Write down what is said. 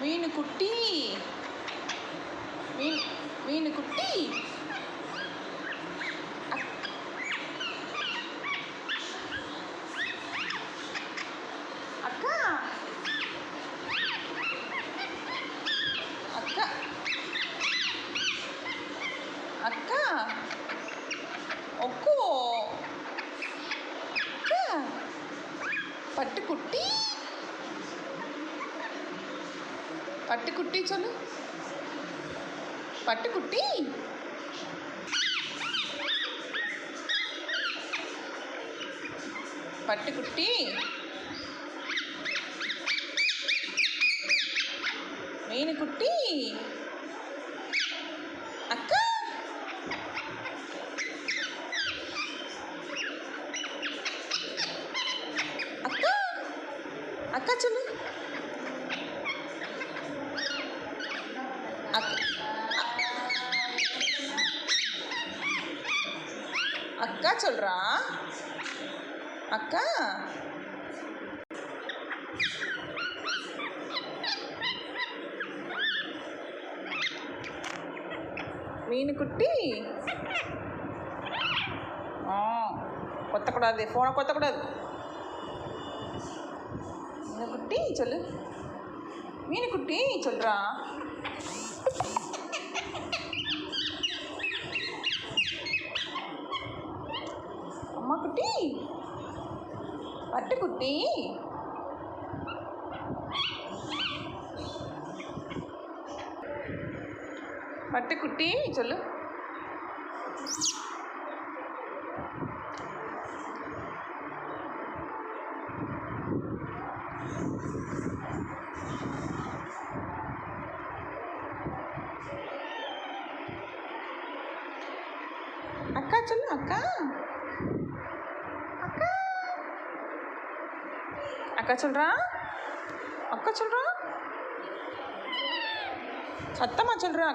மீனு குட்டி மீனு குட்டி அக்கா அக்கா அக்கா ஒக்கோ அக்கா பட்டுக்குட்டி பட்டுக்குட்டி சொல்லு பட்டுக்குட்டி பட்டுக்குட்டி மீனுக்குட்டி அக்கா அக்கா அக்கா சொல்லு அக்கா சொல்றா அக்கா மீனுக்குட்டி கொத்தக்கூடாது, ஃபோனை கொத்தக்கூடாது. மீனுக்குட்டி சொல்லு மீனுக்குட்டி சொல்றா அம்மா குட்டி பட்டுக்குட்டி பட்டுக்குட்டி சொல்லு அக்கா சொல்லு அக்கா அக்கா அக்கா சொல்றா அக்கா சொல்றா சத்தமா சொல்றா.